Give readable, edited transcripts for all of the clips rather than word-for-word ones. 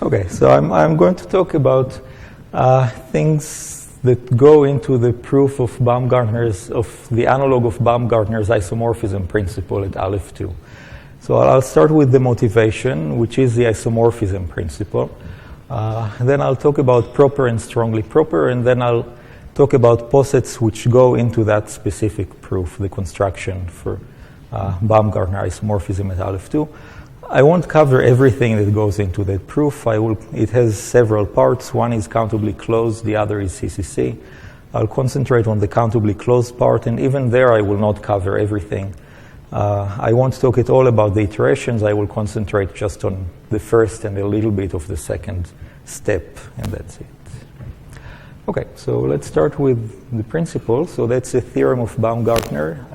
Okay, so I'm going to talk about things that go into the proof of Baumgartner's, of the analog of Baumgartner's isomorphism principle at Aleph 2. So I'll start with the motivation, which is the isomorphism principle. Then I'll talk about proper and strongly proper, and then I'll talk about posets which go into that specific proof, the construction for Baumgartner isomorphism at Aleph 2. I won't cover everything that goes into that proof. It has several parts. One is countably closed, the other is CCC. I'll concentrate on the countably closed part, and even there I will not cover everything. I won't talk at all about the iterations. I will concentrate just on the first and a little bit of the second step, and that's it. Okay, so let's start with the principle. So that's a theorem of Baumgartner.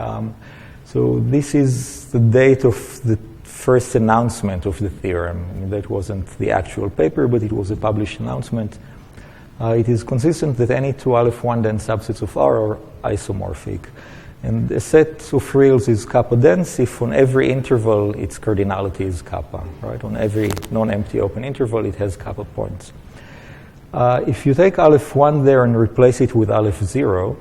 So this is the date of the first announcement of the theorem. I mean, that wasn't the actual paper, but it was a published announcement. It is consistent that any two Aleph 1 dense subsets of R are isomorphic. And a set of reals is kappa dense if on every interval its cardinality is kappa, right? On every non-empty open interval it has kappa points. If you take Aleph 1 there and replace it with Aleph 0,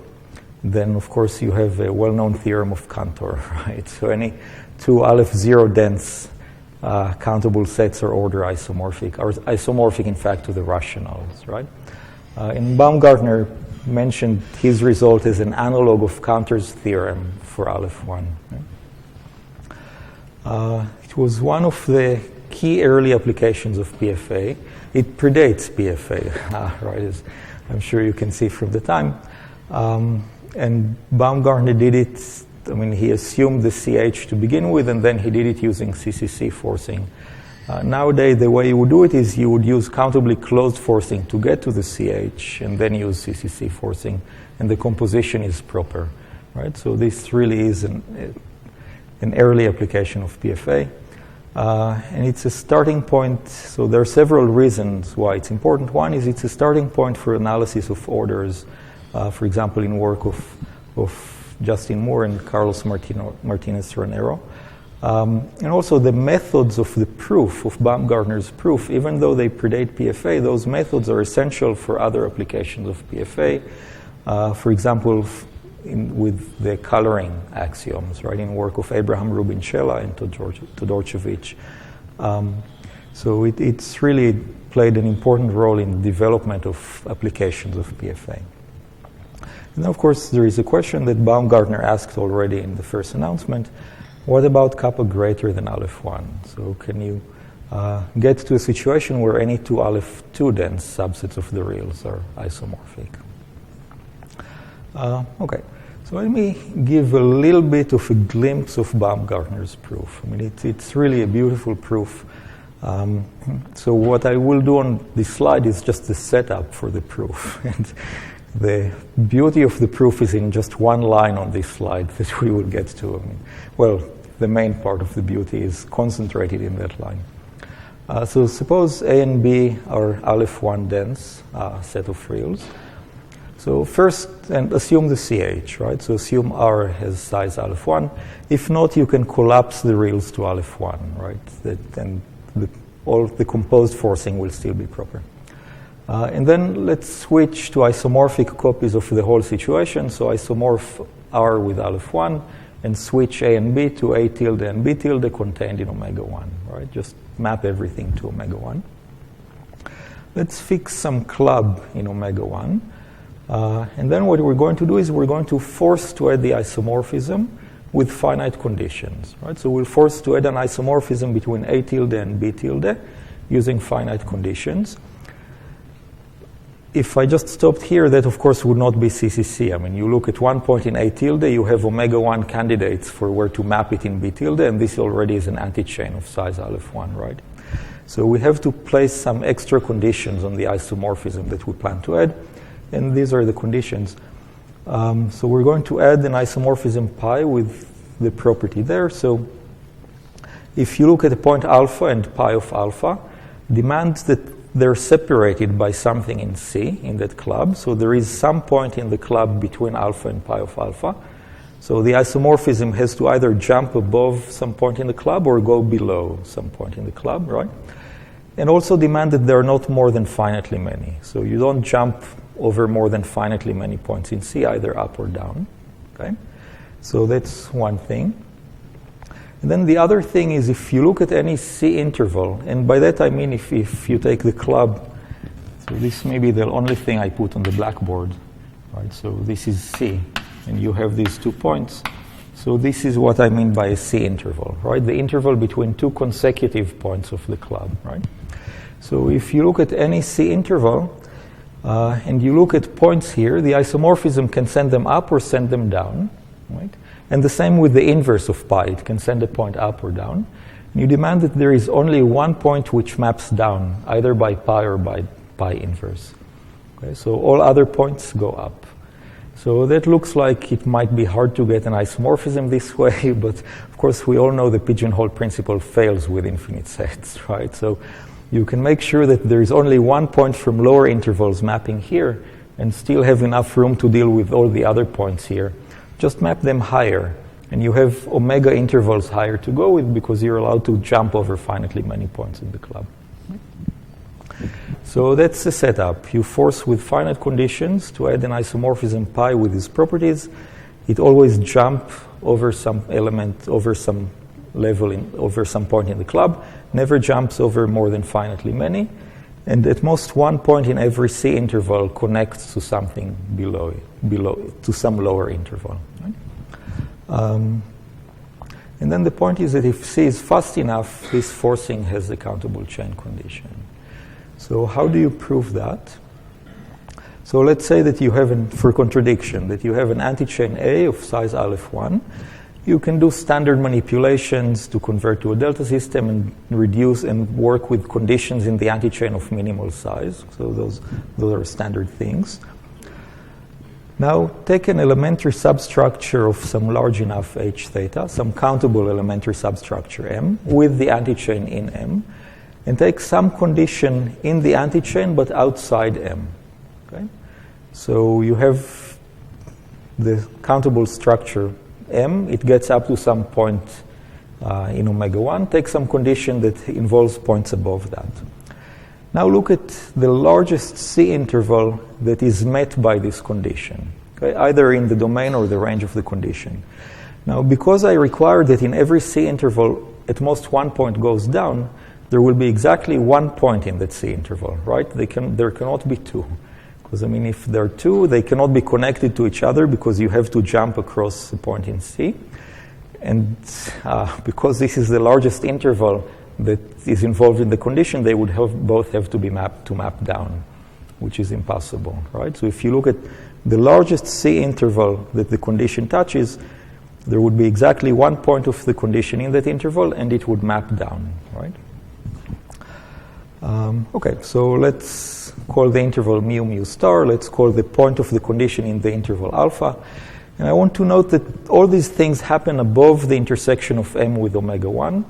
then of course you have a well-known theorem of Cantor, right? So any two Aleph 0 dense countable sets are order isomorphic, or isomorphic in fact to the rationals, right? And Baumgartner mentioned his result as an analog of Cantor's theorem for Aleph 1. Right? It was one of the key early applications of PFA. It predates PFA, right, as I'm sure you can see from the time. And Baumgartner did it, I mean, he assumed the CH to begin with, and then he did it using CCC forcing. Nowadays, the way you would do it is you would use countably closed forcing to get to the CH, and then use CCC forcing, and the composition is proper, right? So this really is an early application of PFA. And it's a starting point, so there are several reasons why it's important. One is it's a starting point for analysis of orders, for example, in work of Justin Moore and Carlos Martinez-Ranero. And also the methods of the proof, of Baumgartner's proof, even though they predate PFA, those methods are essential for other applications of PFA. For example, with the coloring axioms, right, in work of Abraham Rubin-Shela and Todorcevich. So it's really played an important role in the development of applications of PFA. And then, of course, there is a question that Baumgartner asked already in the first announcement. What about kappa greater than Aleph 1? So can you get to a situation where any two Aleph 2 dense subsets of the reals are isomorphic? Okay, so let me give a little bit of a glimpse of Baumgartner's proof. I mean, it's really a beautiful proof. So what I will do on this slide is just the setup for the proof. And the beauty of the proof is in just one line on this slide that we will get to. I mean, well, the main part of the beauty is concentrated in that line. So suppose A and B are Aleph 1 dense set of reals. So first, and assume the CH, right? So assume R has size Aleph 1. If not, you can collapse the reals to Aleph 1, right? Then all the composed forcing will still be proper. And then let's switch to isomorphic copies of the whole situation. So isomorph R with Aleph 1 and switch A and B to A tilde and B tilde contained in omega 1, right? Just map everything to omega 1. Let's fix some club in omega 1. And then what we're going to do is we're going to force to add the isomorphism with finite conditions, right? So we'll force to add an isomorphism between A tilde and B tilde using finite conditions. If I just stopped here, that of course would not be CCC. I mean, you look at one point in A tilde, you have omega 1 candidates for where to map it in B tilde, and this already is an antichain of size Aleph 1, right? So we have to place some extra conditions on the isomorphism that we plan to add, and these are the conditions. So we're going to add an isomorphism pi with the property there. So if you look at the point alpha and pi of alpha, demands that they're separated by something in C, in that club. So there is some point in the club between alpha and pi of alpha. So the isomorphism has to either jump above some point in the club or go below some point in the club, right? and also demand that there are not more than finitely many. So you don't jump over more than finitely many points in C, either up or down. Okay? So that's one thing. And then the other thing is if you look at any C interval, and by that I mean if you take the club, so this may be the only thing I put on the blackboard, right? So this is C, and you have these 2 points. So this is what I mean by a C interval, right? The interval between 2 consecutive points of the club, right? So if you look at any C interval, and you look at points here, the isomorphism can send them up or send them down, right? And the same with the inverse of pi. It can send a point up or down. And you demand that there is only one point which maps down, either by pi or by pi inverse. Okay, so all other points go up. So that looks like it might be hard to get an isomorphism this way, but of course we all know the pigeonhole principle fails with infinite sets, right? So you can make sure that there is only one point from lower intervals mapping here and still have enough room to deal with all the other points here. Just map them higher, and you have omega intervals higher to go with because you're allowed to jump over finitely many points in the club. So that's the setup. You force with finite conditions to add an isomorphism pi with these properties. It always jumps over some element, over some level, over some point in the club, never jumps over more than finitely many, and at most one point in every C interval connects to something below to some lower interval. Right? And then the point is that if C is fast enough, this forcing has a countable chain condition. So how do you prove that? So let's say that you have, for contradiction, that you have an antichain A of size aleph1. You can do standard manipulations to convert to a delta system and reduce and work with conditions in the antichain of minimal size. So those are standard things. Now take an elementary substructure of some large enough H theta, some countable elementary substructure M, with the antichain in M, and take some condition in the antichain but outside M. Okay? So you have the countable structure M, it gets up to some point in omega 1, take some condition that involves points above that. Now look at the largest C interval that is met by this condition, okay? Either in the domain or the range of the condition. Now because I require that in every C interval at most one point goes down, there will be exactly one point in that C interval, right? There cannot be two. Because, I mean, if there are two, they cannot be connected to each other because you have to jump across a point in C. And because this is the largest interval that is involved in the condition, they would both have to be map down, which is impossible, right? So if you look at the largest C interval that the condition touches, there would be exactly one point of the condition in that interval, and it would map down, right? Okay, so let's call the interval mu mu star. Let's call the point of the condition in the interval alpha. And I want to note that all these things happen above the intersection of M with omega 1,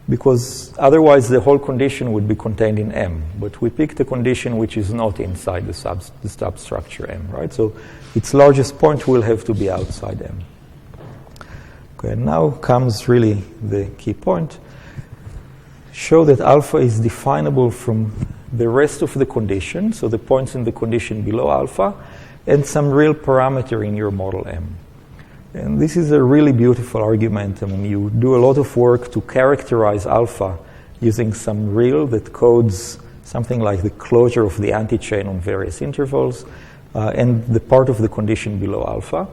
because otherwise the whole condition would be contained in M. But we picked a condition which is not inside the substructure M, right? So its largest point will have to be outside M. Okay, now comes really the key point. Show that alpha is definable from the rest of the condition, so the points in the condition below alpha, and some real parameter in your model M. And this is a really beautiful argument. I mean, you do a lot of work to characterize alpha using some real that codes something like the closure of the antichain on various intervals and the part of the condition below alpha.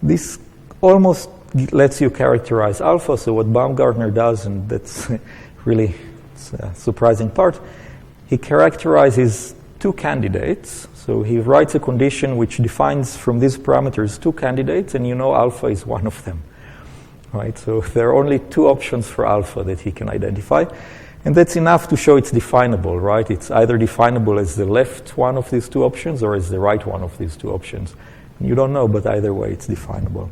This almost lets you characterize alpha, so what Baumgartner does, and that's really a surprising part, he characterizes two candidates. So he writes a condition which defines from these parameters two candidates, and you know alpha is one of them, right? So there are only two options for alpha that he can identify, and that's enough to show it's definable, right? It's either definable as the left one of these two options or as the right one of these two options. And you don't know, but either way it's definable.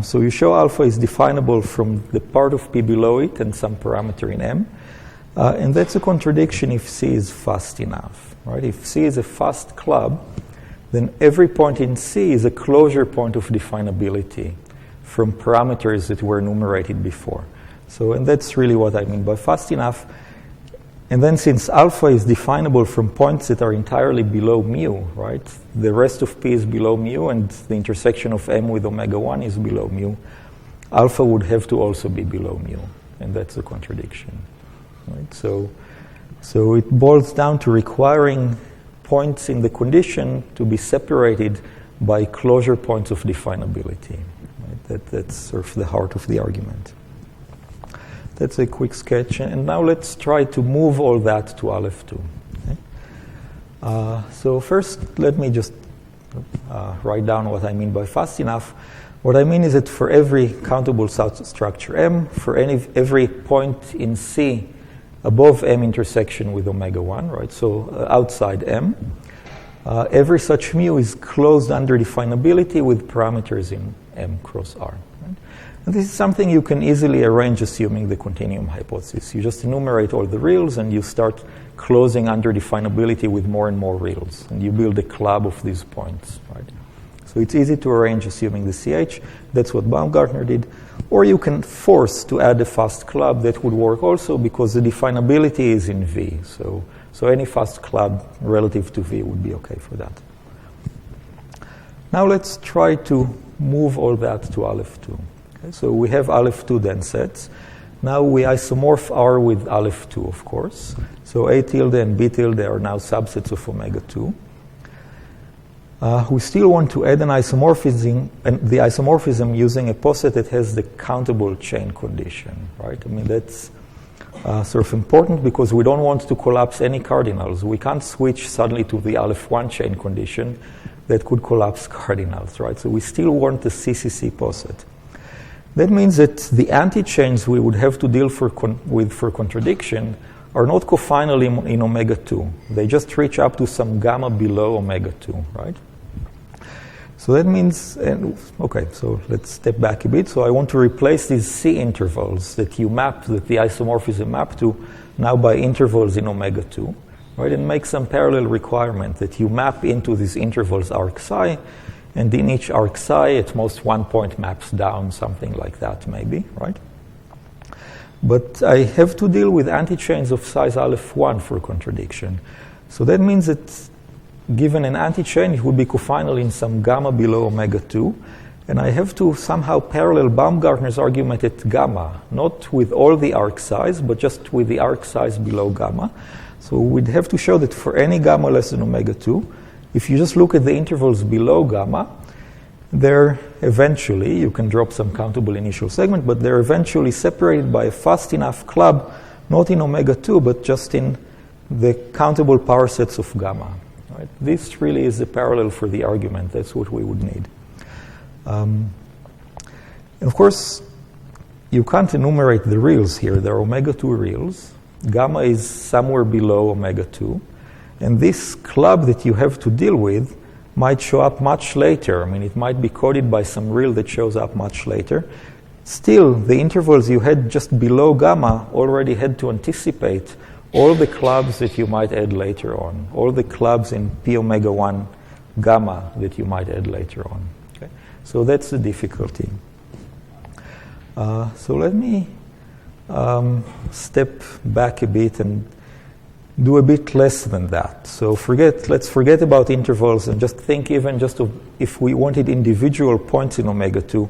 So you show alpha is definable from the part of P below it and some parameter in M. And that's a contradiction if C is fast enough, right? If C is a fast club, then every point in C is a closure point of definability from parameters that were enumerated before. So, and that's really what I mean by fast enough. And then since alpha is definable from points that are entirely below mu, right? The rest of P is below mu, and the intersection of M with omega 1 is below mu. Alpha would have to also be below mu, and that's a contradiction. Right? So it boils down to requiring points in the condition to be separated by closure points of definability. Right? That's sort of the heart of the argument. That's a quick sketch. And now let's try to move all that to Aleph 2. Okay? So first, let me just write down what I mean by fast enough. What I mean is that for every countable substructure M, for every point in C above M intersection with omega 1, right? So outside M, every such mu is closed under definability with parameters in M cross R. Right? And this is something you can easily arrange assuming the continuum hypothesis. You just enumerate all the reals and you start closing under definability with more and more reals. And you build a club of these points, right? So it's easy to arrange assuming the CH. That's what Baumgartner did. Or you can force to add a fast club. That would work also because the definability is in V. So any fast club relative to V would be okay for that. Now let's try to move all that to Aleph 2. Okay, so we have Aleph 2 dense sets. Now we isomorph R with Aleph 2, of course. So A tilde and B tilde are now subsets of omega 2. We still want to add an isomorphism, and the isomorphism using a poset that has the countable chain condition, right? I mean, that's sort of important because we don't want to collapse any cardinals. We can't switch suddenly to the Aleph 1 chain condition that could collapse cardinals, right? So we still want the CCC poset. That means that the anti-chains we would have to deal with for contradiction are not cofinal in omega 2. They just reach up to some gamma below omega 2, right? So that means, okay, so let's step back a bit. So I want to replace these C intervals that the isomorphism map to now by intervals in omega 2, right? And make some parallel requirement that you map into these intervals arc psi, and in each arc psi, at most 1 point maps down, something like that maybe, right? But I have to deal with antichains of size Aleph 1 for contradiction. So that means that given an antichain, it would be cofinal in some gamma below omega 2. And I have to somehow parallel Baumgartner's argument at gamma, not with all the arc size, but just with the arc size below gamma. So we'd have to show that for any gamma less than omega 2, if you just look at the intervals below gamma, they're eventually, you can drop some countable initial segment, but they're eventually separated by a fast enough club, not in omega 2, but just in the countable power sets of gamma. Right? This really is the parallel for the argument. That's what we would need. And of course, you can't enumerate the reals here. There are omega 2 reals. Gamma is somewhere below omega 2. And this club that you have to deal with might show up much later. I mean, it might be coded by some real that shows up much later. Still, the intervals you had just below gamma already had to anticipate all the clubs that you might add later on, all the clubs in P omega 1 gamma that you might add later on. Okay? So that's the difficulty. So let me step back a bit and do a bit less than that. So let's forget about intervals and just think even just of if we wanted individual points in omega 2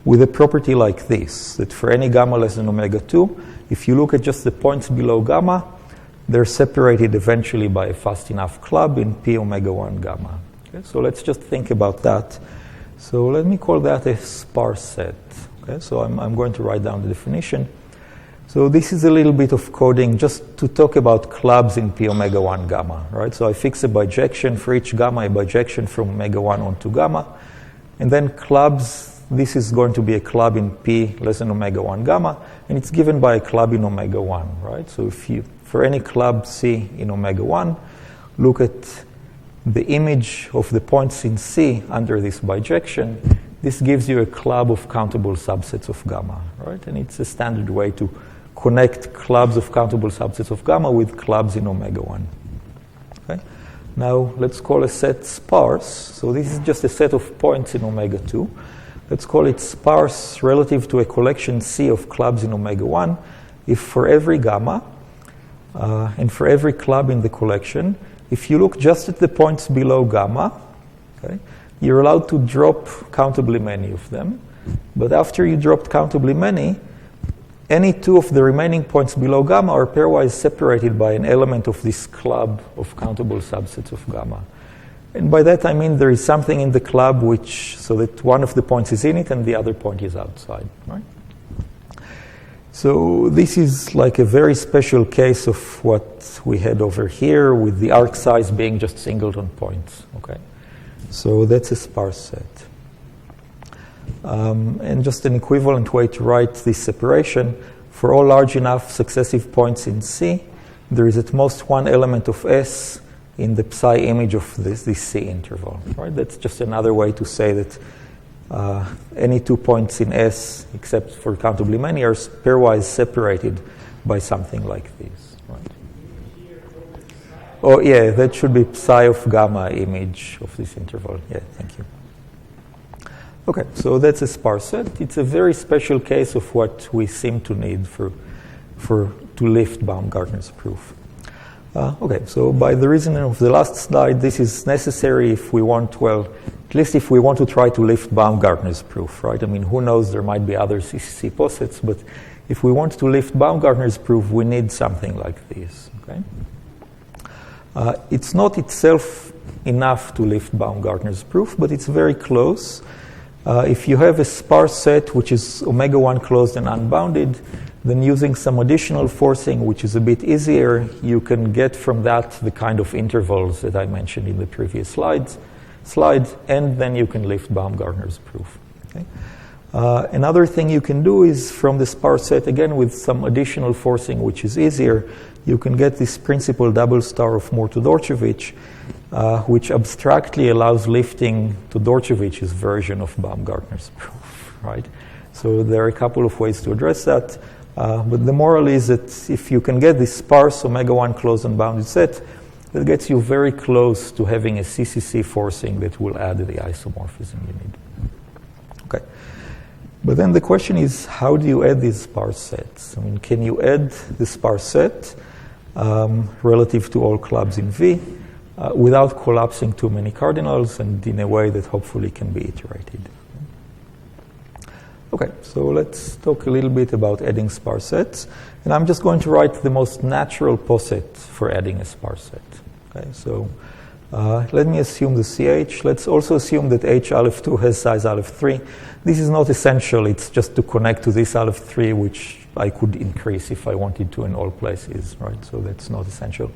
with a property like this, that for any gamma less than omega 2, if you look at just the points below gamma, they're separated eventually by a fast enough club in P omega 1 gamma. Okay? So let's just think about that. So let me call that a sparse set. Okay? So I'm going to write down the definition. So this is a little bit of coding just to talk about clubs in P omega 1 gamma, right? So I fix a bijection for each gamma, a bijection from omega 1 onto gamma, and then clubs, this is going to be a club in P less than omega 1 gamma, and it's given by a club in omega 1, right? So if you, for any club C in omega 1, look at the image of the points in C under this bijection, this gives you a club of countable subsets of gamma, right? And it's a standard way to connect clubs of countable subsets of gamma with clubs in omega 1. Okay? Now let's call a set sparse. So this is just a set of points in omega 2. Let's call it sparse relative to a collection C of clubs in omega 1 if for every gamma, And for every club in the collection, if you look just at the points below gamma, okay, you're allowed to drop countably many of them. But after you dropped countably many, any two of the remaining points below gamma are pairwise separated by an element of this club of countable subsets of gamma. And by that I mean there is something in the club so that one of the points is in it and the other point is outside, right? So this is like a very special case of what we had over here with the arc size being just singleton points, okay? So that's a sparse set. And just an equivalent way to write this separation, for all large enough successive points in C, there is at most one element of S in the psi image of this C interval, right? That's just another way to say that any 2 points in S, except for countably many, are pairwise separated by something like this, right? Oh, yeah, that should be psi of gamma image of this interval. Yeah, thank you. Okay, so that's a sparse set. It's a very special case of what we seem to need to lift Baumgartner's proof. Okay, so by the reasoning of the last slide, this is necessary if we want, well, at least if we want to try to lift Baumgartner's proof, right? I mean, who knows, there might be other CCC posets, but if we want to lift Baumgartner's proof, we need something like this, okay? It's not itself enough to lift Baumgartner's proof, but it's very close. If you have a sparse set which is omega 1 closed and unbounded, then using some additional forcing, which is a bit easier, you can get from that the kind of intervals that I mentioned in the previous slides, and then you can lift Baumgartner's proof. Okay? Another thing you can do is from the sparse set, again with some additional forcing, which is easier, you can get this principal double star of Moore-Todorcevich, which abstractly allows lifting Todorcevich's version of Baumgartner's proof, right? So there are a couple of ways to address that, but the moral is that if you can get this sparse omega 1 closed and bounded set, that gets you very close to having a CCC forcing that will add the isomorphism you need. Okay. But then the question is, how do you add these sparse sets? I mean, can you add the sparse set relative to all clubs in V without collapsing too many cardinals and in a way that hopefully can be iterated? Okay, so let's talk a little bit about adding sparse sets. And I'm just going to write the most natural poset for adding a sparse set. Okay, so let me assume the CH. Let's also assume that H aleph 2 has size aleph 3. This is not essential. It's just to connect to this aleph 3, which I could increase if I wanted to in all places, right? So that's not essential.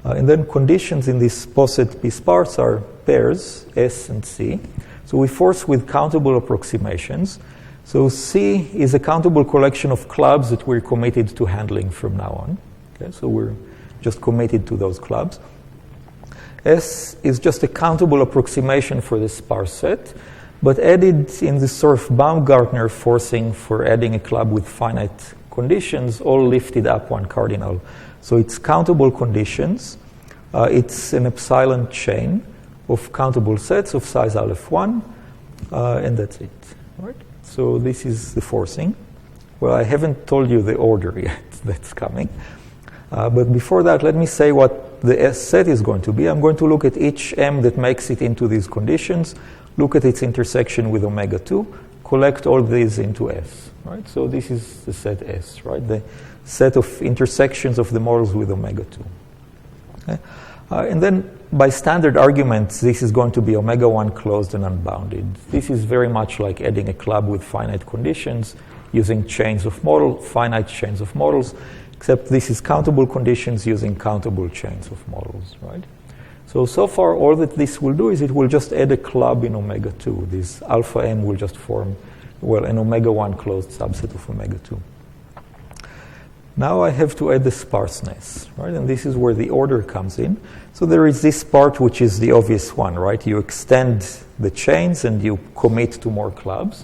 And then conditions in this poset P sparse are pairs, S and C. So we force with countable approximations. So C is a countable collection of clubs that we're committed to handling from now on. Okay, so we're just committed to those clubs. S is just a countable approximation for the sparse set, but added in this sort of Baumgartner forcing for adding a club with finite conditions, all lifted up one cardinal. So it's countable conditions. It's an epsilon chain of countable sets of size aleph 1, and that's it. All right? So this is the forcing. Well, I haven't told you the order yet that's coming. But before that, let me say what the S set is going to be. I'm going to look at each M that makes it into these conditions, look at its intersection with omega 2, collect all these into S. Right? So this is the set S, right? The set of intersections of the models with omega 2. Okay? And then by standard arguments, this is going to be omega 1 closed and unbounded. This is very much like adding a club with finite conditions using chains of models, finite chains of models, except this is countable conditions using countable chains of models, right? So far, all that this will do is it will just add a club in omega 2. This alpha M will just form, well, an omega 1 closed subset of omega 2. Now I have to add the sparseness, right? And this is where the order comes in. So there is this part which is the obvious one, right? You extend the chains and you commit to more clubs.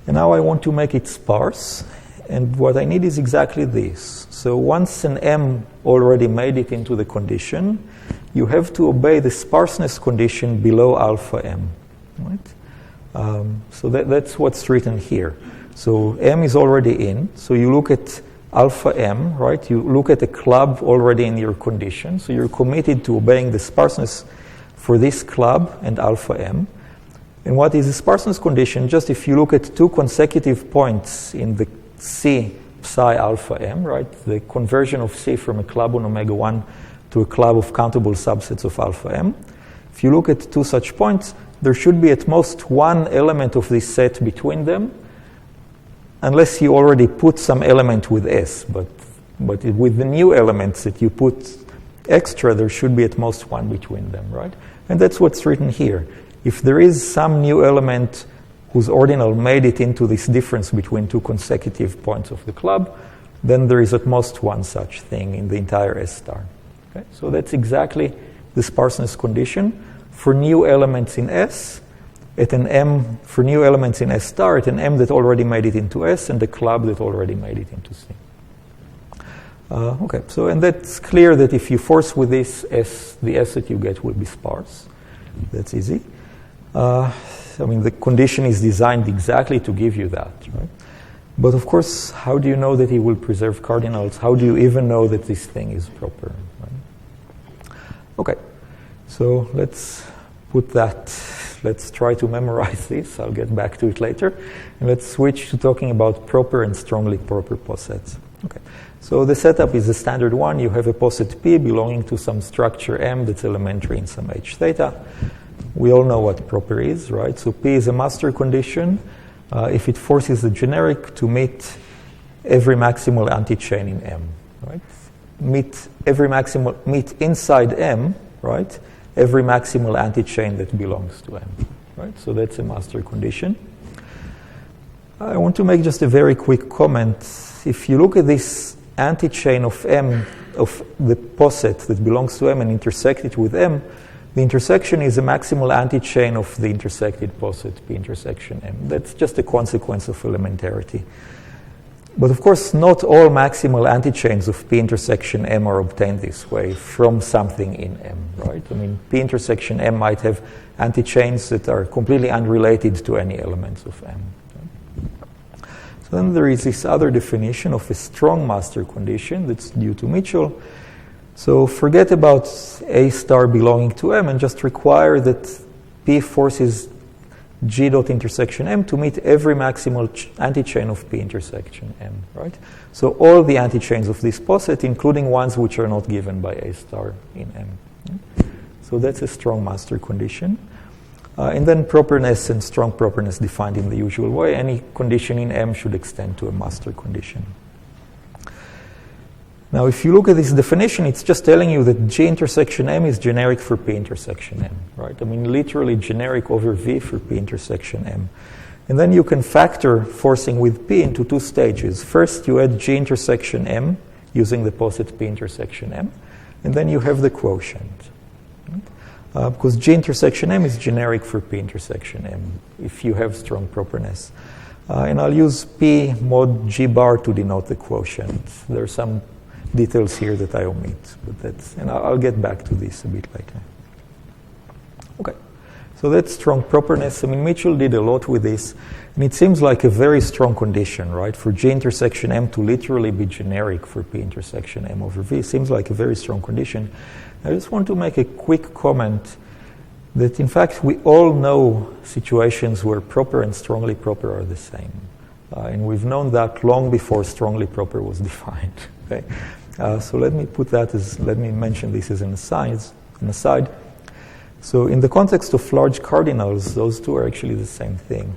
And now I want to make it sparse. And what I need is exactly this. So once an M already made it into the condition, you have to obey the sparseness condition below alpha M, right? So that's what's written here. So M is already in. So you look at alpha M, right? You look at a club already in your condition, so you're committed to obeying the sparseness for this club and alpha M. And what is the sparseness condition? Just if you look at two consecutive points in the C psi alpha M, right? The conversion of C from a club on omega 1 to a club of countable subsets of alpha M. If you look at two such points, there should be at most one element of this set between them, unless you already put some element with S. But with the new elements that you put extra, there should be at most one between them, right? And that's what's written here. If there is some new element whose ordinal made it into this difference between two consecutive points of the club, then there is at most one such thing in the entire S star. Okay? So that's exactly the sparseness condition for new elements in S at an M, for new elements in S star at an M that already made it into S and the club that already made it into C. Okay, so and that's clear that if you force with this S, the S that you get will be sparse. That's easy. I mean, the condition is designed exactly to give you that, right? But of course, how do you know that he will preserve cardinals? How do you even know that this thing is proper? Right? Okay, so let's put that, let's try to memorize this. I'll get back to it later. And let's switch to talking about proper and strongly proper posets. Okay, so the setup is the standard one. You have a poset P belonging to some structure M that's elementary in some H theta. We all know what proper is, right? So P is a master condition if it forces the generic to meet every maximal antichain in M, right? Meet inside M, right? Every maximal antichain that belongs to M, right? So that's a master condition. I want to make just a very quick comment. If you look at this antichain of M, of the poset that belongs to M and intersect it with M, the intersection is a maximal antichain of the intersected poset, P intersection M. That's just a consequence of elementarity. But of course, not all maximal antichains of P intersection M are obtained this way from something in M, right? I mean, P intersection M might have antichains that are completely unrelated to any elements of M. So then there is this other definition of a strong master condition that's due to Mitchell. So forget about A star belonging to M and just require that P forces G dot intersection M to meet every maximal antichain of P intersection M, right? So all the antichains of this poset, including ones which are not given by A star in M. So that's a strong master condition. And then properness and strong properness defined in the usual way. Any condition in M should extend to a master condition. Now, if you look at this definition, it's just telling you that G intersection M is generic for P intersection M, right? I mean, literally generic over V for P intersection M. And then you can factor forcing with P into two stages. First, you add G intersection M using the poset P intersection M, and then you have the quotient. Because G intersection M is generic for P intersection M if you have strong properness. And I'll use P mod G bar to denote the quotient. There are some details here that I omit, but that's, and I'll get back to this a bit later. Okay, so that's strong properness. I mean, Mitchell did a lot with this, and it seems like a very strong condition, right? For G intersection M to literally be generic for P intersection M over V seems like a very strong condition. I just want to make a quick comment that, in fact, we all know situations where proper and strongly proper are the same. And we've known that long before strongly proper was defined. Okay? So let me mention this as an aside. So in the context of large cardinals, those two are actually the same thing.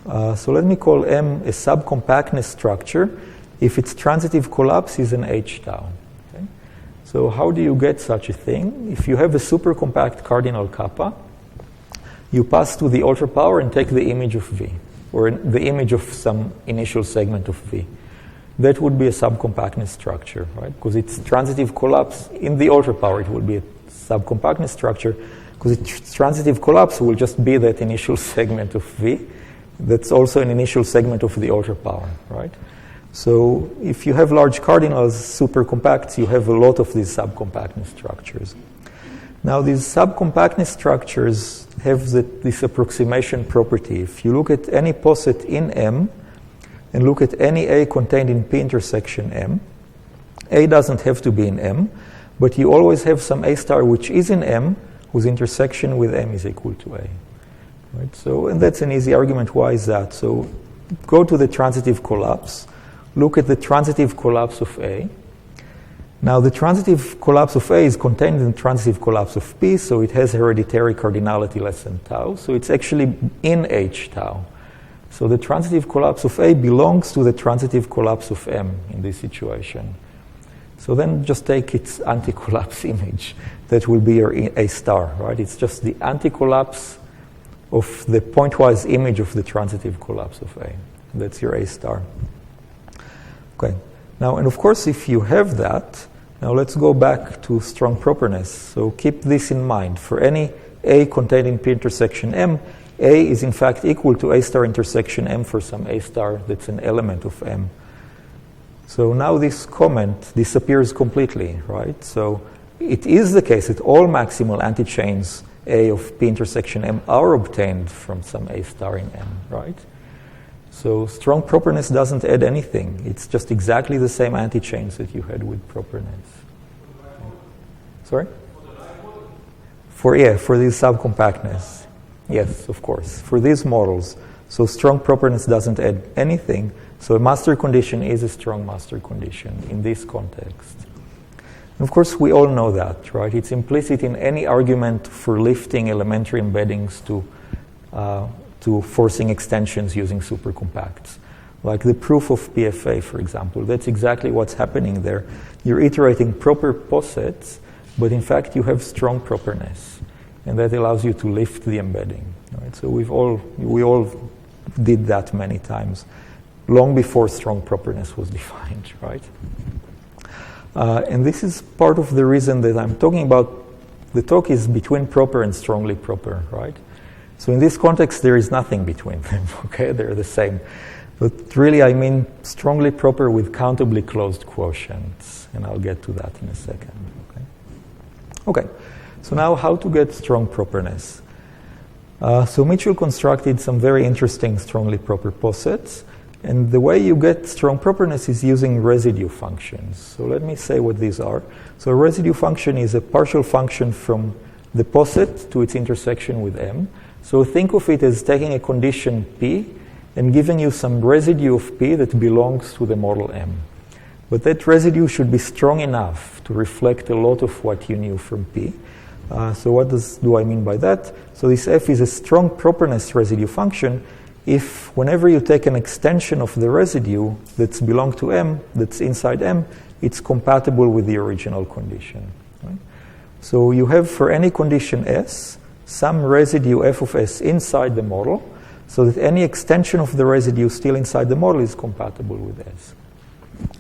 So let me call M a subcompactness structure if its transitive collapse is an H tau. Okay? So how do you get such a thing? If you have a supercompact cardinal kappa, you pass to the ultra power and take the image of V, or the image of some initial segment of V. That would be a subcompactness structure, right? Because its transitive collapse in the ultra power, it will be a subcompactness structure, because its transitive collapse will just be that initial segment of V. That's also an initial segment of the ultra power, right? So if you have large cardinals, supercompacts, you have a lot of these subcompactness structures. Now, these subcompactness structures have this approximation property. If you look at any poset in M, and look at any A contained in P intersection M. A doesn't have to be in M, but you always have some A star which is in M, whose intersection with M is equal to A. Right? So, and that's an easy argument. Why is that? So go to the transitive collapse, look at the transitive collapse of A. Now, the transitive collapse of A is contained in the transitive collapse of P, so it has hereditary cardinality less than tau. So it's actually in H tau. So the transitive collapse of A belongs to the transitive collapse of M in this situation. So then just take its anti-collapse image. That will be your A star, right? It's just the anti-collapse of the pointwise image of the transitive collapse of A. That's your A star. Okay. Now, and of course, if you have that, now let's go back to strong properness. So keep this in mind. For any A contained in P intersection M, A is in fact equal to A star intersection M for some A star that's an element of M. So now this comment disappears completely, right? So it is the case that all maximal antichains A of P intersection M are obtained from some A star in M, right? So strong properness doesn't add anything. It's just exactly the same antichains that you had with properness. Sorry? For these subcompactness. Yes, of course. For these models. So strong properness doesn't add anything. So a master condition is a strong master condition in this context. And of course, we all know that, right? It's implicit in any argument for lifting elementary embeddings to forcing extensions using supercompacts. Like the proof of PFA, for example. That's exactly what's happening there. You're iterating proper posets, but in fact you have strong properness. And that allows you to lift the embedding. Right? So we all did that many times, long before strong properness was defined, right? And this is part of the reason that I'm talking about. The talk is between proper and strongly proper, right? So in this context, there is nothing between them, okay? They're the same. But really, I mean strongly proper with countably closed quotients. And I'll get to that in a second, okay? So now how to get strong properness? So Mitchell constructed some very interesting strongly proper posets. And the way you get strong properness is using residue functions. So let me say what these are. So a residue function is a partial function from the poset to its intersection with M. So think of it as taking a condition P and giving you some residue of P that belongs to the model M. But that residue should be strong enough to reflect a lot of what you knew from P. So what do I mean by that? So this F is a strong properness residue function if whenever you take an extension of the residue that's belong to M, that's inside M, it's compatible with the original condition. Right? So you have for any condition S, some residue f of s inside the model, so that any extension of the residue still inside the model is compatible with S.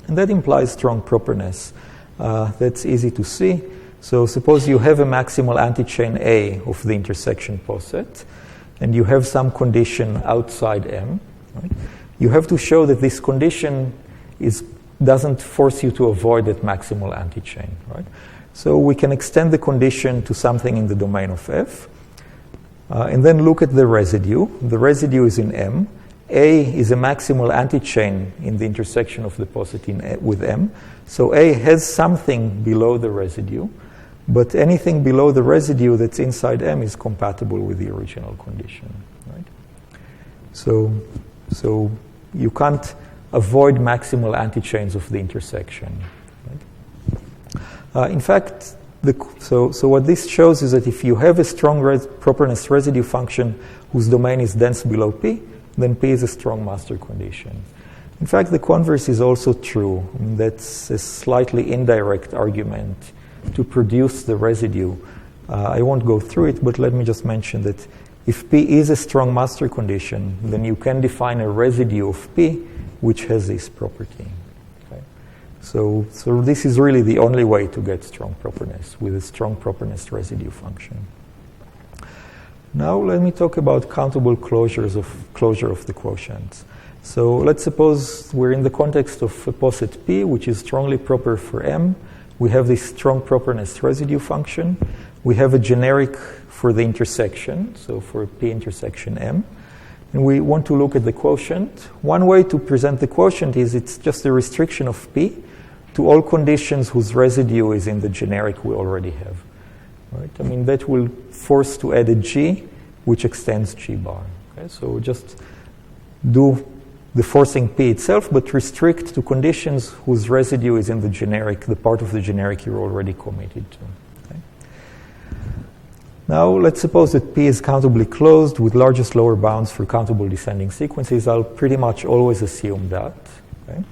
And that implies strong properness. That's easy to see. So suppose you have a maximal antichain A of the intersection poset, and you have some condition outside M. Right? You have to show that this condition doesn't force you to avoid that maximal antichain. Right? So we can extend the condition to something in the domain of F. And then look at the residue. The residue is in M. A is a maximal antichain in the intersection of the poset with M. So A has something below the residue, but anything below the residue that's inside M is compatible with the original condition. Right? So you can't avoid maximal antichains of the intersection. Right? In fact, so what this shows is that if you have a strong properness residue function whose domain is dense below P, then P is a strong master condition. In fact, the converse is also true. That's a slightly indirect argument to produce the residue. I won't go through it, but let me just mention that if P is a strong master condition, then you can define a residue of P which has this property. So this is really the only way to get strong properness, with a strong properness residue function. Now let me talk about countable closure of the quotients. So let's suppose we're in the context of a poset P, which is strongly proper for M. We have this strong properness residue function. We have a generic for the intersection, so for P intersection M. and we want to look at the quotient. One way to present the quotient is it's just a restriction of P to all conditions whose residue is in the generic we already have. Right? I mean, that will force to add a G, which extends G bar. Okay? So just do the forcing P itself, but restrict to conditions whose residue is in the generic, the part of the generic you're already committed to. Okay? Now, let's suppose that P is countably closed with largest lower bounds for countable descending sequences. I'll pretty much always assume that. Okay?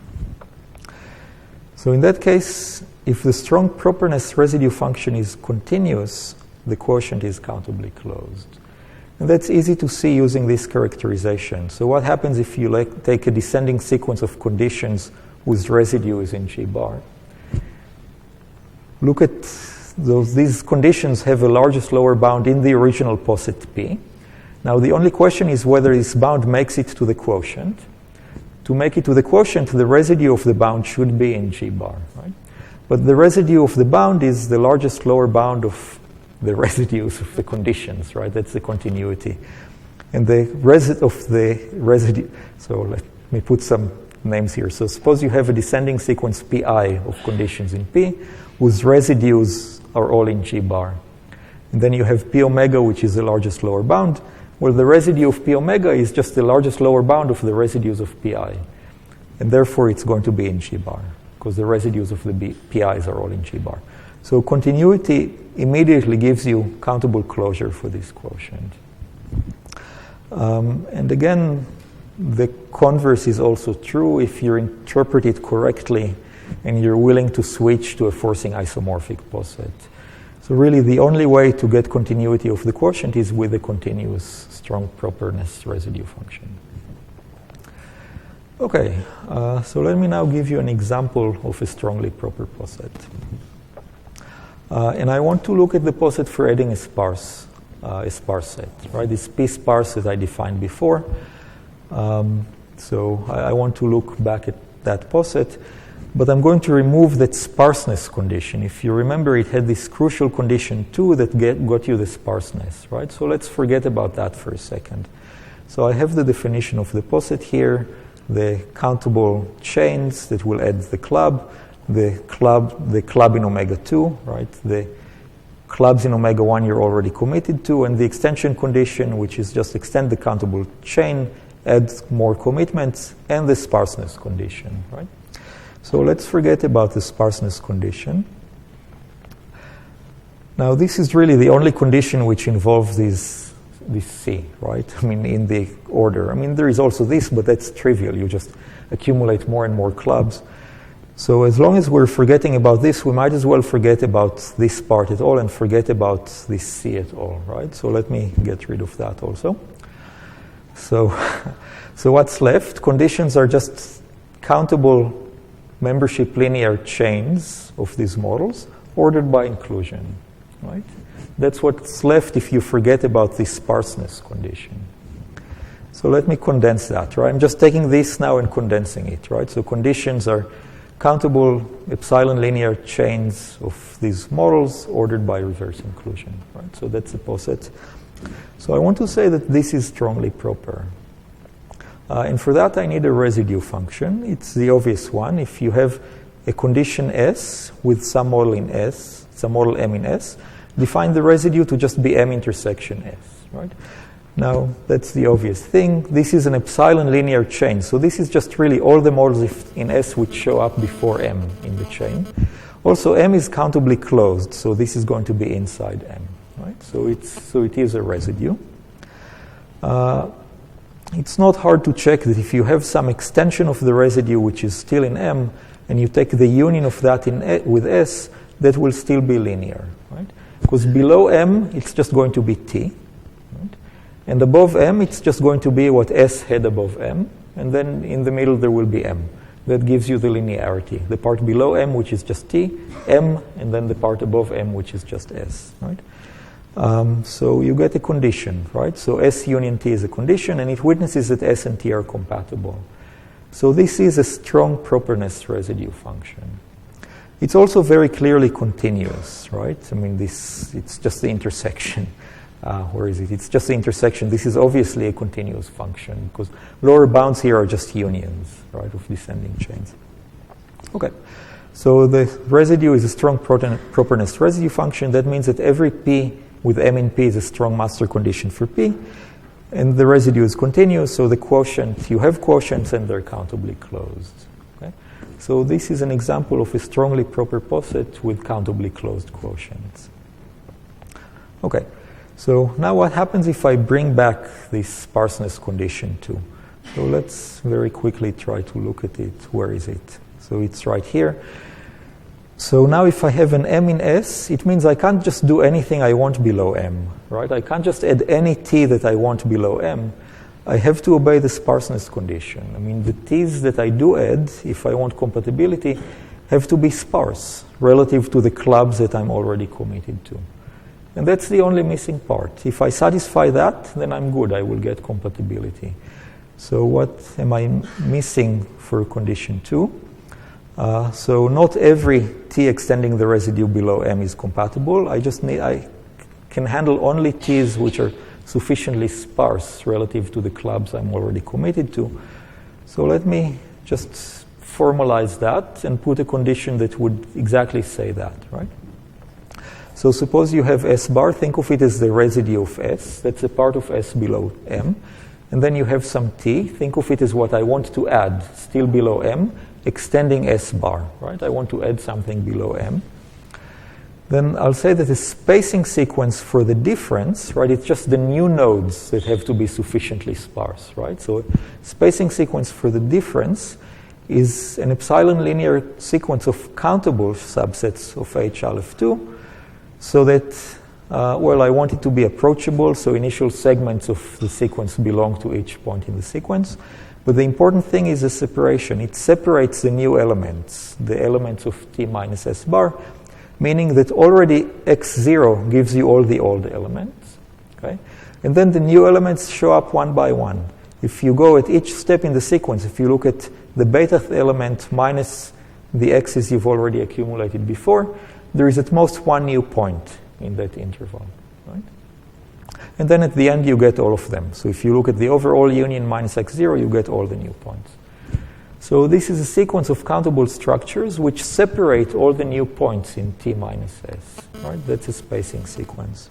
So in that case, if the strong properness residue function is continuous, the quotient is countably closed. And that's easy to see using this characterization. So what happens if you take a descending sequence of conditions whose residue is in G bar? Look at these conditions have a largest lower bound in the original poset P. Now the only question is whether this bound makes it to the quotient. To make it to the quotient, the residue of the bound should be in G bar, right? But the residue of the bound is the largest lower bound of the residues of the conditions, right? That's the continuity. And the residue, so let me put some names here. So suppose you have a descending sequence Pi of conditions in P, whose residues are all in G bar. And then you have P omega, which is the largest lower bound, where the residue of P omega is just the largest lower bound of the residues of Pi. And therefore, it's going to be in G bar, because the residues of the Pi's are all in G bar. So continuity immediately gives you countable closure for this quotient. And again, the converse is also true if you interpret it correctly and you're willing to switch to a forcing isomorphic poset. So really the only way to get continuity of the quotient is with a continuous strong properness residue function. Okay, so let me now give you an example of a strongly proper poset. And I want to look at the poset for adding a sparse set, right? This P sparse that I defined before. So I want to look back at that poset, but I'm going to remove that sparseness condition. If you remember, it had this crucial condition 2 that got you the sparseness, right? So let's forget about that for a second. So I have the definition of the poset here, the countable chains that will add the club in omega 2, right? The clubs in omega 1 you're already committed to, and the extension condition, which is just extend the countable chain, add more commitments, and the sparseness condition, right? So let's forget about the sparseness condition. Now this is really the only condition which involves this C, right? I mean, in the order. I mean, there is also this, but that's trivial. You just accumulate more and more clubs. So as long as we're forgetting about this, we might as well forget about this part at all and forget about this C at all, right? So let me get rid of that also. So what's left? Conditions are just countable membership linear chains of these models ordered by inclusion, right? That's what's left if you forget about this sparseness condition. So let me condense that, right? I'm just taking this now and condensing it, right? So conditions are countable epsilon linear chains of these models ordered by reverse inclusion, right? So that's the poset. So I want to say that this is strongly proper. And for that, I need a residue function. It's the obvious one. If you have a condition S with some model in S, some model M in S, define the residue to just be M intersection S, right? Now, that's the obvious thing. This is an epsilon linear chain. So this is just really all the models in S which show up before M in the chain. Also, M is countably closed, so this is going to be inside M, right? So it is a residue. It's not hard to check that if you have some extension of the residue which is still in M, and you take the union of that with S, that will still be linear, right? Because below M, it's just going to be T. Right? And above M, it's just going to be what S had above M. And then in the middle, there will be M. That gives you the linearity. The part below M, which is just T, M, and then the part above M, which is just S, right? So you get a condition, right? So S union T is a condition, and it witnesses that S and T are compatible. So this is a strong properness residue function. It's also very clearly continuous, right? I mean, it's just the intersection. where is it? It's just the intersection. This is obviously a continuous function because lower bounds here are just unions, right, of descending chains. Okay, so the residue is a strong properness residue function. That means that every P with M in P is a strong master condition for P, and the residue is continuous, so the quotient, you have quotients and they're countably closed. Okay? So this is an example of a strongly proper poset with countably closed quotients. Okay, so now what happens if I bring back this sparseness condition too? So let's very quickly try to look at it. Where is it? So it's right here. So now if I have an M in S, it means I can't just do anything I want below M, right? I can't just add any T that I want below M. I have to obey the sparseness condition. I mean, the T's that I do add, if I want compatibility, have to be sparse relative to the clubs that I'm already committed to. And that's the only missing part. If I satisfy that, then I'm good. I will get compatibility. So what am I missing for condition 2? So not every T extending the residue below M is compatible. I can handle only T's which are sufficiently sparse relative to the clubs I'm already committed to. So let me just formalize that and put a condition that would exactly say that, right? So suppose you have S bar, think of it as the residue of S. That's a part of S below M. And then you have some T. Think of it as what I want to add, still below M, extending S bar, right? I want to add something below M. Then I'll say that the spacing sequence for the difference, right, it's just the new nodes that have to be sufficiently sparse, right? So spacing sequence for the difference is an epsilon linear sequence of countable subsets of H aleph 2, so that, well, I want it to be approachable, so initial segments of the sequence belong to each point in the sequence. But the important thing is the separation. It separates the new elements, the elements of T minus S bar, meaning that already X0 gives you all the old elements. Okay? And then the new elements show up one by one. If you go at each step in the sequence, if you look at the beta element minus the X's you've already accumulated before, there is at most one new point in that interval. Right? And then at the end, you get all of them. So if you look at the overall union minus X0, you get all the new points. So this is a sequence of countable structures which separate all the new points in T minus S. Right? That's a spacing sequence.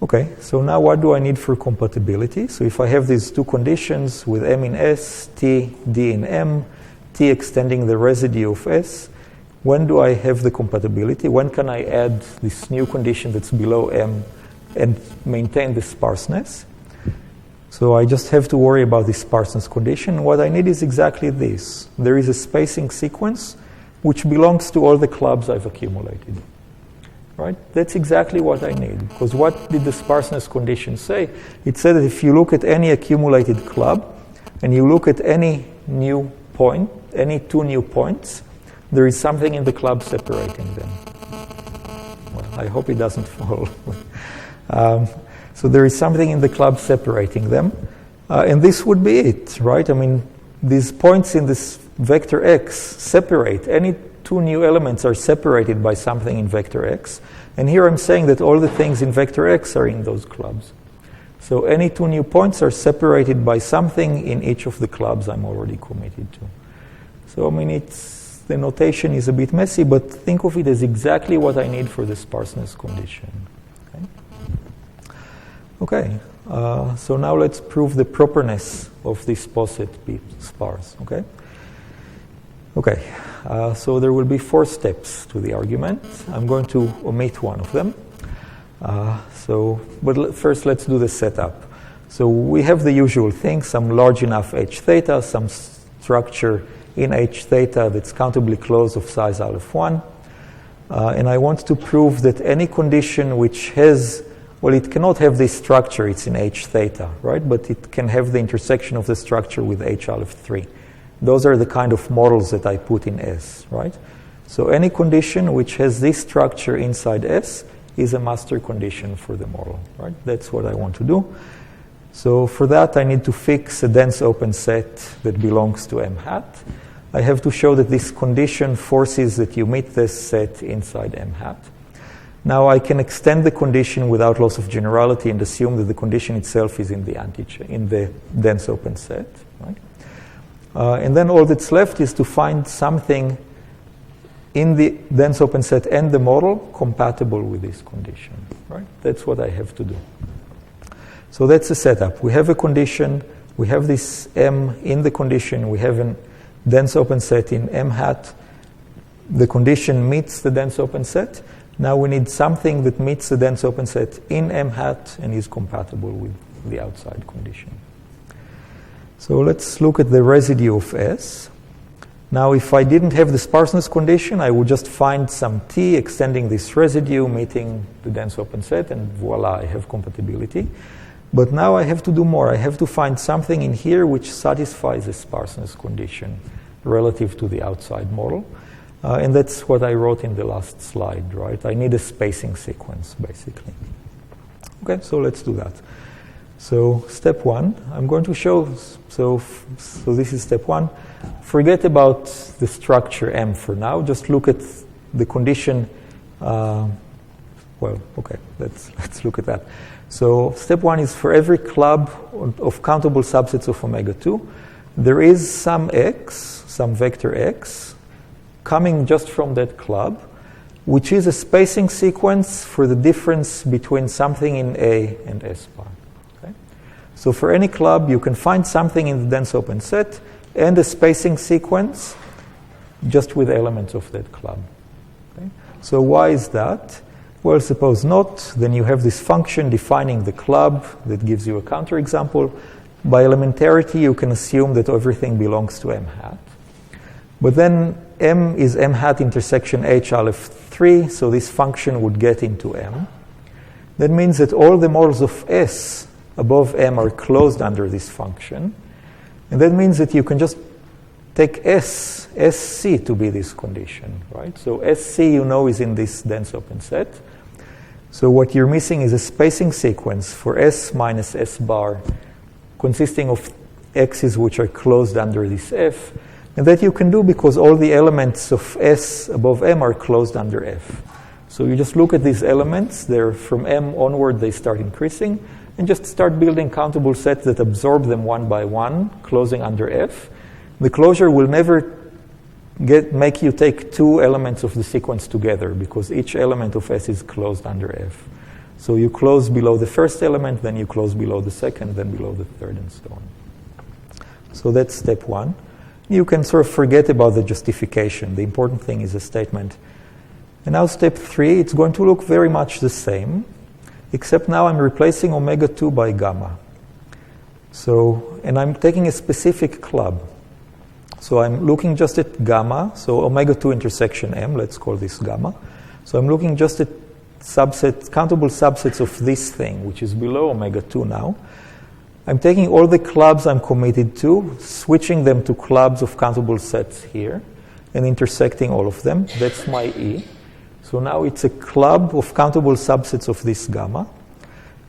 Okay, so now what do I need for compatibility? So if I have these two conditions with M in S, T, D in M, T extending the residue of S, when do I have the compatibility? When can I add this new condition that's below M and maintain the sparseness? So I just have to worry about this sparseness condition. What I need is exactly this. There is a spacing sequence which belongs to all the clubs I've accumulated. Right? That's exactly what I need. Because what did the sparseness condition say? It said that if you look at any accumulated club and you look at any new point, any two new points, there is something in the club separating them. Well, I hope it doesn't fall. So there is something in the club separating them. And this would be it, right? I mean, these points in this vector X separate. Any two new elements are separated by something in vector X. And here I'm saying that all the things in vector X are in those clubs. So any two new points are separated by something in each of the clubs I'm already committed to. So, I mean, the notation is a bit messy, but think of it as exactly what I need for the sparseness condition. Okay, so now let's prove the properness of this poset be sparse, okay? Okay, so there will be 4 steps to the argument. I'm going to omit one of them. But first let's do the setup. So we have the usual thing, some large enough H theta, some structure in H theta that's countably closed of size aleph 1. And I want to prove that any condition which has, well, it cannot have this structure, it's in H theta, right? But it can have the intersection of the structure with H aleph 3. Those are the kind of models that I put in S, right? So any condition which has this structure inside S is a master condition for the model, right? That's what I want to do. So for that, I need to fix a dense open set that belongs to M hat. I have to show that this condition forces that you meet this set inside M hat. Now I can extend the condition without loss of generality and assume that the condition itself is in the in the dense open set. Right? And then all that's left is to find something in the dense open set and the model compatible with this condition. Right? That's what I have to do. So that's the setup. We have a condition. We have this M in the condition. We have a dense open set in M hat. The condition meets the dense open set. Now we need something that meets the dense open set in M hat and is compatible with the outside condition. So let's look at the residue of S. Now if I didn't have the sparseness condition, I would just find some T extending this residue, meeting the dense open set, and voila, I have compatibility. But now I have to do more. I have to find something in here which satisfies the sparseness condition relative to the outside model. And that's what I wrote in the last slide, right? I need a spacing sequence, basically. Okay, so let's do that. So step one, I'm going to show, so this is step one. Forget about the structure M for now. Just look at the condition. Well, okay, let's look at that. So step one is for every club of countable subsets of omega 2, there is some x, some vector x, coming just from that club, which is a spacing sequence for the difference between something in A and S bar. Okay? So for any club, you can find something in the dense open set and a spacing sequence just with elements of that club. Okay? So why is that? Well, suppose not, then you have this function defining the club that gives you a counterexample. By elementarity, you can assume that everything belongs to M hat. But then M is M hat intersection H aleph 3, so this function would get into M. That means that all the models of S above M are closed under this function. And that means that you can just take SC to be this condition, right? So SC, you know, is in this dense open set. So what you're missing is a spacing sequence for S minus S bar consisting of x's which are closed under this F. And that you can do because all the elements of S above M are closed under F. So you just look at these elements. They're from M onward, they start increasing. And just start building countable sets that absorb them one by one, closing under F. The closure will never make you take two elements of the sequence together because each element of S is closed under F. So you close below the first element, then you close below the second, then below the third, and so on. So that's step one. You can sort of forget about the justification. The important thing is the statement. And now step three, it's going to look very much the same, except now I'm replacing omega 2 by gamma. So, and I'm taking a specific club. So I'm looking just at gamma, so omega 2 intersection M, let's call this gamma. So I'm looking just at countable subsets of this thing, which is below omega 2 now. I'm taking all the clubs I'm committed to, switching them to clubs of countable sets here, and intersecting all of them. That's my E. So now it's a club of countable subsets of this gamma.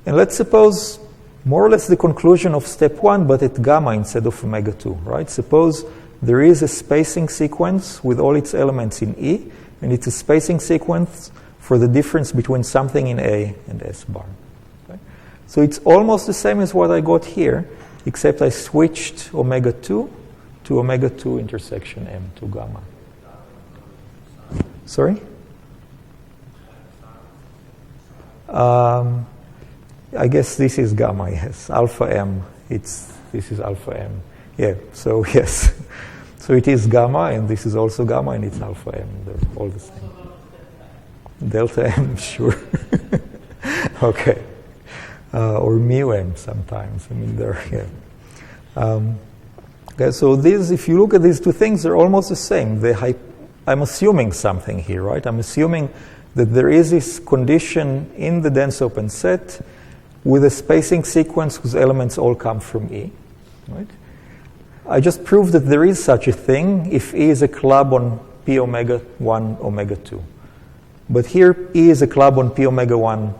And let's suppose more or less the conclusion of step one, but at gamma instead of omega 2, right? Suppose there is a spacing sequence with all its elements in E, and it's a spacing sequence for the difference between something in A and S bar. Okay? So it's almost the same as what I got here, except I switched omega 2 to omega 2 intersection M to gamma. Sorry? I guess this is gamma, yes. Alpha M. This is alpha M. Yeah, so yes. So it is gamma, and this is also gamma, and it's alpha M. They're all the same. Delta M, sure. Okay. Or mu M sometimes. I mean, they're, yeah. Okay, so these, if you look at these two things, they're almost the same. I'm assuming something here, right? I'm assuming that there is this condition in the dense open set with a spacing sequence whose elements all come from E, right? I just proved that there is such a thing if E is a club on P omega 1 omega 2. But here E is a club on P omega 1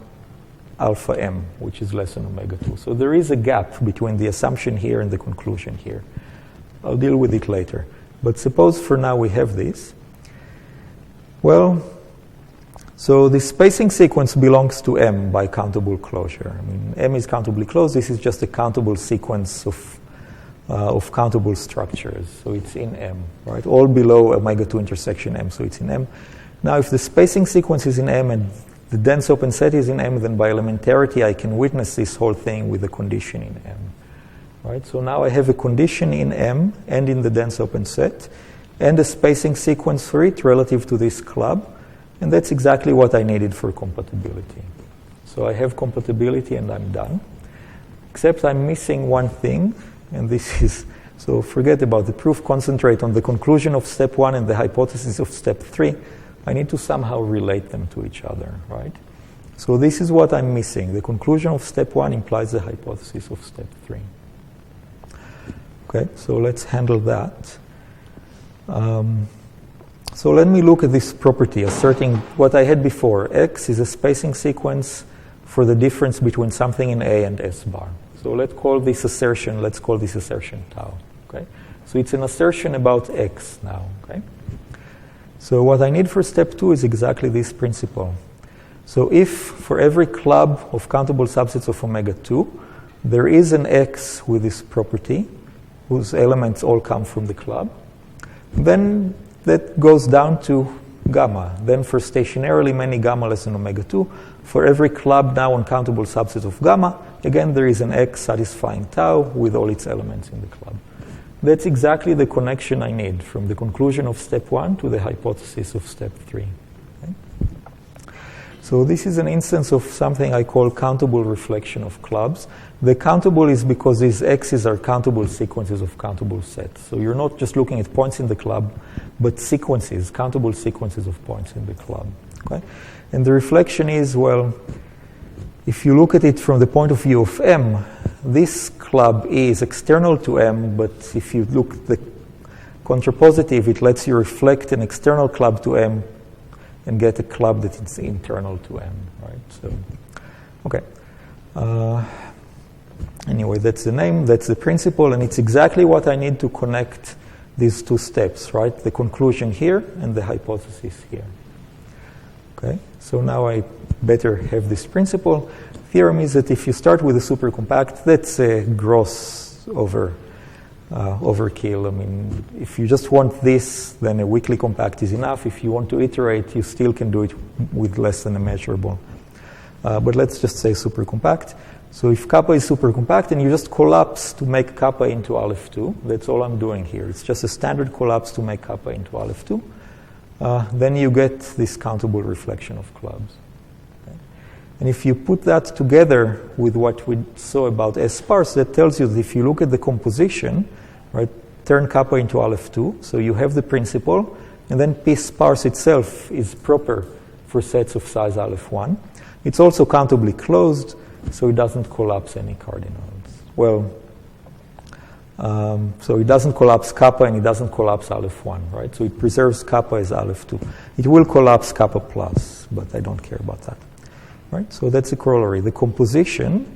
alpha M, which is less than omega 2. So there is a gap between the assumption here and the conclusion here. I'll deal with it later. But suppose for now we have this. Well, So the spacing sequence belongs to M by countable closure. I mean, M is countably closed. This is just a countable sequence of countable structures. So it's in M, right? All below omega 2 intersection M, so it's in M. Now, if the spacing sequence is in M and the dense open set is in M, then by elementarity, I can witness this whole thing with a condition in M, right? So now I have a condition in M and in the dense open set and a spacing sequence for it relative to this club. And that's exactly what I needed for compatibility. So I have compatibility and I'm done. Except I'm missing one thing, and this is, so forget about the proof, concentrate on the conclusion of step 1 and the hypothesis of step 3. I need to somehow relate them to each other, right? So this is what I'm missing. The conclusion of step 1 implies the hypothesis of step 3. Okay, so let's handle that. So let me look at this property, asserting what I had before. X is a spacing sequence for the difference between something in A and S bar. So let's call this assertion tau. Okay? So it's an assertion about X now. Okay? So what I need for step 2 is exactly this principle. So if for every club of countable subsets of omega 2, there is an X with this property, whose elements all come from the club, then that goes down to gamma. Then for stationarily many gamma less than omega 2, for every club now on countable subset of gamma, again there is an X satisfying tau with all its elements in the club. That's exactly the connection I need from the conclusion of step 1 to the hypothesis of step 3. Okay? So this is an instance of something I call countable reflection of clubs. The countable is because these X's are countable sequences of countable sets. So you're not just looking at points in the club, but sequences, countable sequences of points in the club. Okay? And the reflection is, well, if you look at it from the point of view of M, this club is external to M, but if you look at the contrapositive, it lets you reflect an external club to M and get a club that is internal to M, right? So, okay. Anyway, that's the name, that's the principle, and it's exactly what I need to connect these two steps, right? The conclusion here and the hypothesis here. Okay, so now I better have this principle. Theorem is that if you start with a supercompact, that's a gross overkill. I mean, if you just want this, then a weakly compact is enough. If you want to iterate, you still can do it with less than a measurable. But let's just say supercompact. So if kappa is supercompact and you just collapse to make kappa into Aleph 2, that's all I'm doing here. It's just a standard collapse to make kappa into Aleph 2. Then you get this countable reflection of clubs. Okay? And if you put that together with what we saw about S sparse, that tells you that if you look at the composition, right, turn kappa into Aleph 2, so you have the principle, and then P sparse itself is proper for sets of size Aleph 1. It's also countably closed, so it doesn't collapse any cardinals. Well, so it doesn't collapse kappa and it doesn't collapse Aleph 1, right? So it preserves kappa as Aleph 2. It will collapse kappa plus, but I don't care about that, right? So that's a corollary. The composition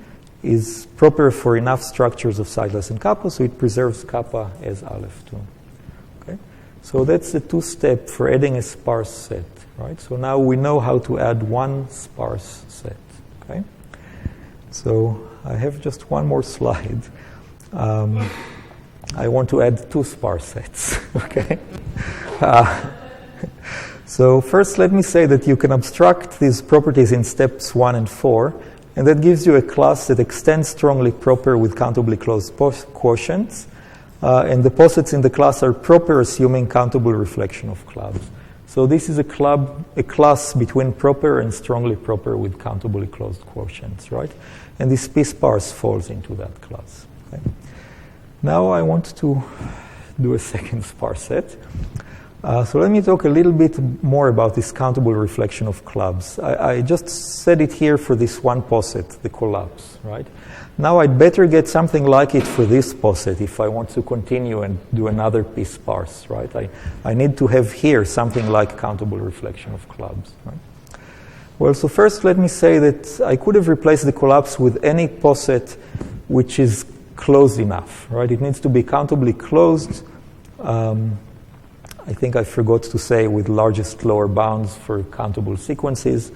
is proper for enough structures of size less than kappa, so it preserves kappa as Aleph 2. Okay? So that's the two-step for adding a sparse set, right? So now we know how to add one sparse set, okay? So I have just one more slide. I want to add two sparse sets, okay? So first let me say that you can abstract these properties in steps 1 and 4, and that gives you a class that extends strongly proper with countably closed quotients, and the posets in the class are proper assuming countable reflection of clubs. So this is a class between proper and strongly proper with countably closed quotients, right? And this P sparse falls into that class. Okay? Now I want to do a second sparse set. So let me talk a little bit more about this countable reflection of clubs. I just said it here for this one poset, the collapse, right? Now I'd better get something like it for this poset if I want to continue and do another P sparse, right? I need to have here something like countable reflection of clubs, right? Well, so first let me say that I could have replaced the collapse with any poset which is closed enough, right? It needs to be countably closed I think I forgot to say with largest lower bounds for countable sequences.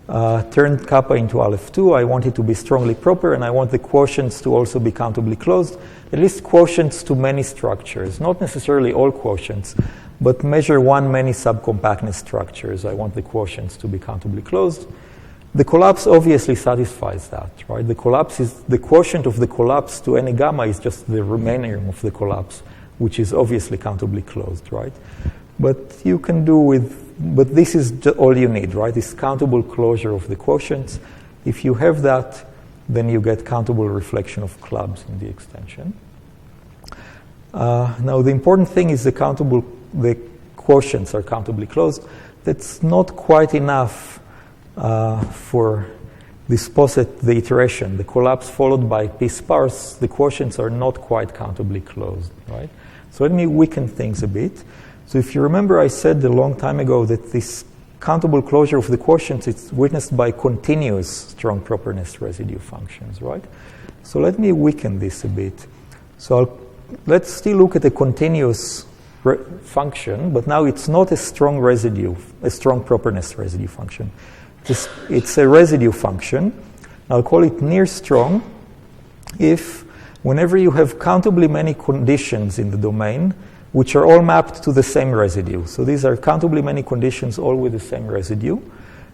Turned kappa into Aleph 2. I want it to be strongly proper, and I want the quotients to also be countably closed, at least quotients to many structures, not necessarily all quotients, but measure one many subcompactness structures. I want the quotients to be countably closed. The collapse obviously satisfies that, right? The collapse is the quotient of the collapse to any gamma is just the remainder of the collapse, which is obviously countably closed, right? But you can do but this is all you need, right? This countable closure of the quotients. If you have that, then you get countable reflection of clubs in the extension. Now, the important thing is the quotients are countably closed. That's not quite enough for this poset, the iteration, the collapse followed by p sparse. The quotients are not quite countably closed, right? So let me weaken things a bit. So if you remember, I said a long time ago that this countable closure of the quotients is witnessed by continuous strong properness residue functions, right? So let me weaken this a bit. So let's still look at a continuous function, but now it's not a strong residue, a strong properness residue function. It's a residue function. I'll call it near strong if whenever you have countably many conditions in the domain, which are all mapped to the same residue. So these are countably many conditions all with the same residue.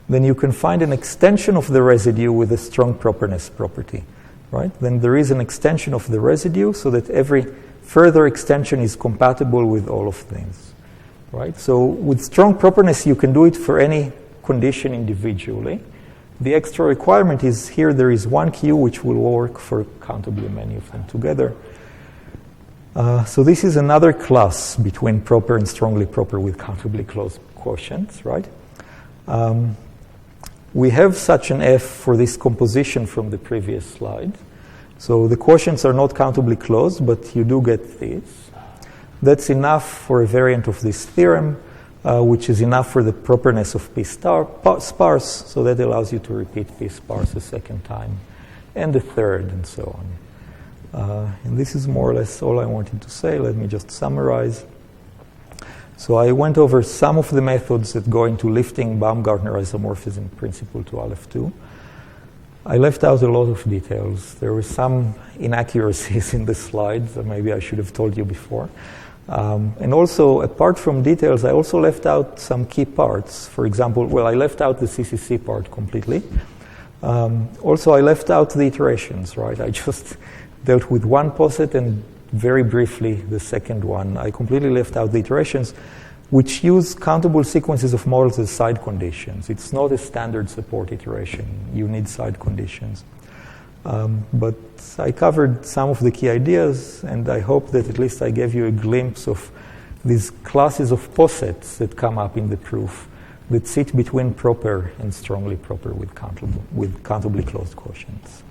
Then you can find an extension of the residue with a strong properness property, right? Then there is an extension of the residue so that every further extension is compatible with all of these, right? So with strong properness, you can do it for any condition individually. The extra requirement is here there is one Q which will work for countably many of them together. So this is another class between proper and strongly proper with countably closed quotients, right? We have such an F for this composition from the previous slide. So the quotients are not countably closed, but you do get this. That's enough for a variant of this theorem, which is enough for the properness of P sparse, so that allows you to repeat P sparse a second time, and a third, and so on. And this is more or less all I wanted to say. Let me just summarize. So I went over some of the methods that go into lifting Baumgartner isomorphism principle to Aleph 2. I left out a lot of details. There were some inaccuracies in the slides that maybe I should have told you before. And also, apart from details, I also left out some key parts. For example, I left out the CCC part completely. Also, I left out the iterations, right? I just dealt with one poset and very briefly the second one. I completely left out the iterations, which use countable sequences of models as side conditions. It's not a standard support iteration. You need side conditions. But I covered some of the key ideas, and I hope that at least I gave you a glimpse of these classes of posets that come up in the proof that sit between proper and strongly proper with countably closed quotients.